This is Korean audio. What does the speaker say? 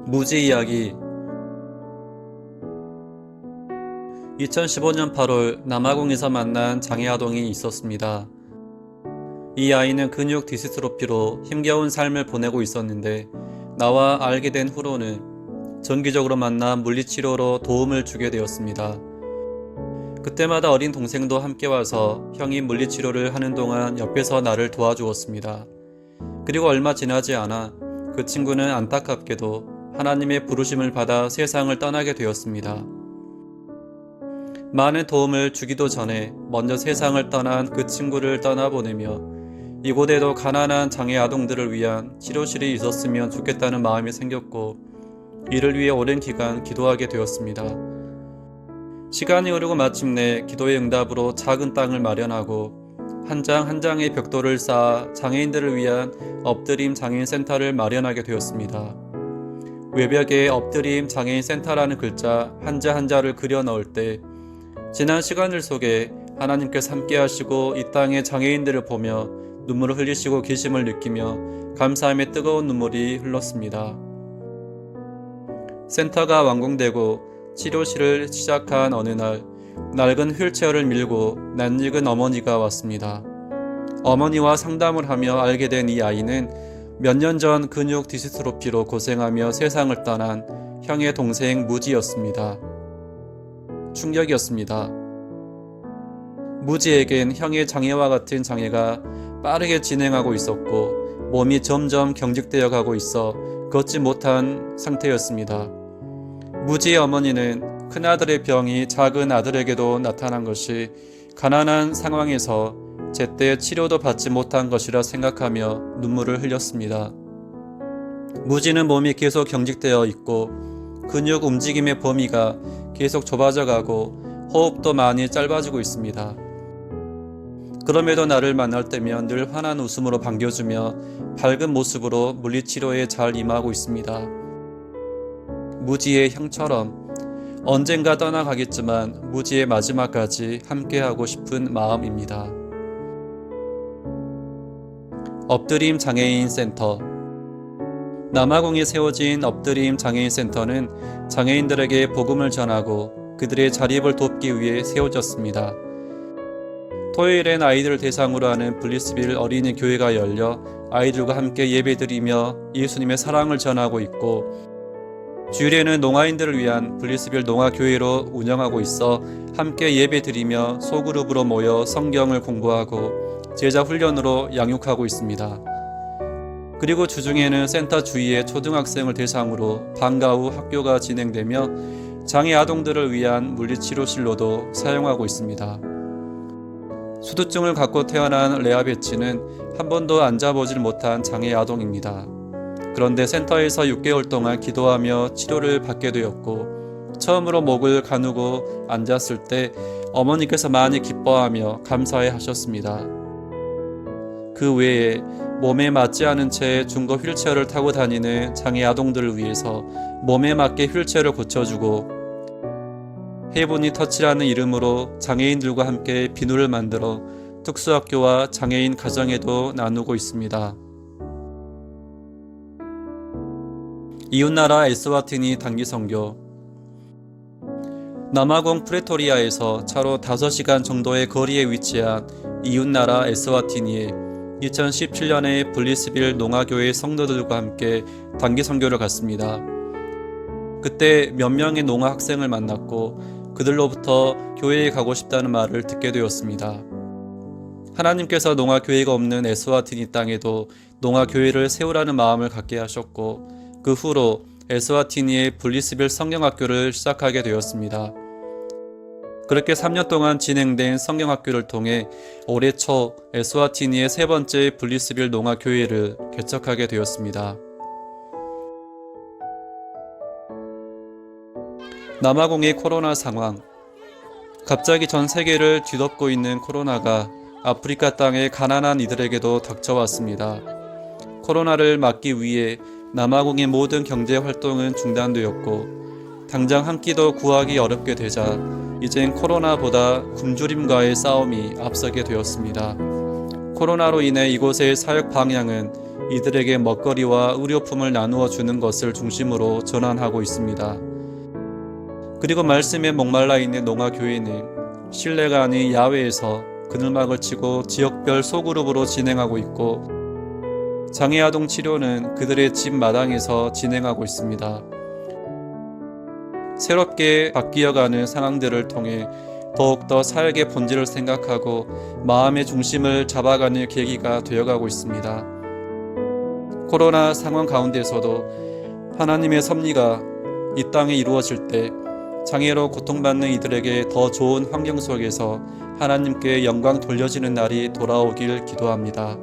무지 이야기. 2015년 8월 남아공에서 만난 장애아동이 있었습니다. 이 아이는 근육 디스트로피로 힘겨운 삶을 보내고 있었는데 나와 알게 된 후로는 정기적으로 만나 물리치료로 도움을 주게 되었습니다. 그때마다 어린 동생도 함께 와서 형이 물리치료를 하는 동안 옆에서 나를 도와주었습니다. 그리고 얼마 지나지 않아 그 친구는 안타깝게도 하나님의 부르심을 받아 세상을 떠나게 되었습니다. 많은 도움을 주기도 전에 먼저 세상을 떠난 그 친구를 떠나보내며 이곳에도 가난한 장애 아동들을 위한 치료실이 있었으면 좋겠다는 마음이 생겼고 이를 위해 오랜 기간 기도하게 되었습니다. 시간이 흐르고 마침내 기도의 응답으로 작은 땅을 마련하고 한 장 한 장의 벽돌을 쌓아 장애인들을 위한 엎드림 장애인 센터를 마련하게 되었습니다. 외벽에 엎드림 장애인 센터라는 글자 한자 한자를 그려 넣을 때 지난 시간들 속에 하나님께서 함께 하시고 이 땅의 장애인들을 보며 눈물을 흘리시고 계심을 느끼며 감사함의 뜨거운 눈물이 흘렀습니다. 센터가 완공되고 치료실을 시작한 어느 날 낡은 휠체어를 밀고 낯익은 어머니가 왔습니다. 어머니와 상담을 하며 알게 된 이 아이는 몇 년 전 근육 디스트로피로 고생하며 세상을 떠난 형의 동생 무지였습니다. 충격이었습니다. 무지에겐 형의 장애와 같은 장애가 빠르게 진행하고 있었고 몸이 점점 경직되어 가고 있어 걷지 못한 상태였습니다. 무지의 어머니는 큰아들의 병이 작은 아들에게도 나타난 것이 가난한 상황에서 제때 치료도 받지 못한 것이라 생각하며 눈물을 흘렸습니다. 무지는 몸이 계속 경직되어 있고 근육 움직임의 범위가 계속 좁아져 가고 호흡도 많이 짧아지고 있습니다. 그럼에도 나를 만날 때면 늘 환한 웃음으로 반겨주며 밝은 모습으로 물리치료에 잘 임하고 있습니다. 무지의 형처럼 언젠가 떠나가겠지만 무지의 마지막까지 함께하고 싶은 마음입니다. 엎드림 장애인 센터. 남아공에 세워진 엎드림 장애인 센터는 장애인들에게 복음을 전하고 그들의 자립을 돕기 위해 세워졌습니다. 토요일엔 아이들을 대상으로 하는 블리스빌 어린이 교회가 열려 아이들과 함께 예배드리며 예수님의 사랑을 전하고 있고 주일에는 농아인들을 위한 블리스빌 농아교회로 운영하고 있어 함께 예배드리며 소그룹으로 모여 성경을 공부하고 제자 훈련으로 양육하고 있습니다. 그리고 주중에는 센터 주위의 초등학생을 대상으로 방과 후 학교가 진행되며 장애 아동들을 위한 물리치료실로도 사용하고 있습니다. 수두증을 갖고 태어난 레아 베치는 한 번도 앉아보질 못한 장애 아동입니다. 그런데 센터에서 6개월 동안 기도하며 치료를 받게 되었고 처음으로 목을 가누고 앉았을 때 어머니께서 많이 기뻐하며 감사해 하셨습니다. 그 외에 몸에 맞지 않은 채 중고 휠체어를 타고 다니는 장애 아동들을 위해서 몸에 맞게 휠체어를 고쳐주고 헤이보니 터치라는 이름으로 장애인들과 함께 비누를 만들어 특수학교와 장애인 가정에도 나누고 있습니다. 이웃나라 에스와티니 단기선교. 남아공 프레토리아에서 차로 5시간 정도의 거리에 위치한 이웃나라 에스와티니에 2017년에 블리스빌 농아교회 성도들과 함께 단기선교를 갔습니다. 그때 몇 명의 농아 학생을 만났고 그들로부터 교회에 가고 싶다는 말을 듣게 되었습니다. 하나님께서 농아교회가 없는 에스와티니 땅에도 농아교회를 세우라는 마음을 갖게 하셨고 그 후로 에스와티니의 블리스빌 성경학교를 시작하게 되었습니다. 그렇게 3년 동안 진행된 성경학교를 통해 올해 초 에스와티니의 3번째 블리스빌 농아교회를 개척하게 되었습니다. 남아공의 코로나 상황. 갑자기 전 세계를 뒤덮고 있는 코로나가 아프리카 땅의 가난한 이들에게도 닥쳐왔습니다. 코로나를 막기 위해 남아공의 모든 경제 활동은 중단되었고 당장 한 끼도 구하기 어렵게 되자 이젠 코로나보다 굶주림과의 싸움이 앞서게 되었습니다. 코로나로 인해 이곳의 사역 방향은 이들에게 먹거리와 의료품을 나누어 주는 것을 중심으로 전환하고 있습니다. 그리고 말씀에 목말라 있는 농아교회는 실내가 아닌 야외에서 그늘막을 치고 지역별 소그룹으로 진행하고 있고, 장애아동 치료는 그들의 집 마당에서 진행하고 있습니다. 새롭게 바뀌어가는 상황들을 통해 더욱더 사역의 본질을 생각하고 마음의 중심을 잡아가는 계기가 되어가고 있습니다. 코로나 상황 가운데서도 하나님의 섭리가 이 땅에 이루어질 때 장애로 고통받는 이들에게 더 좋은 환경 속에서 하나님께 영광 돌려지는 날이 돌아오길 기도합니다.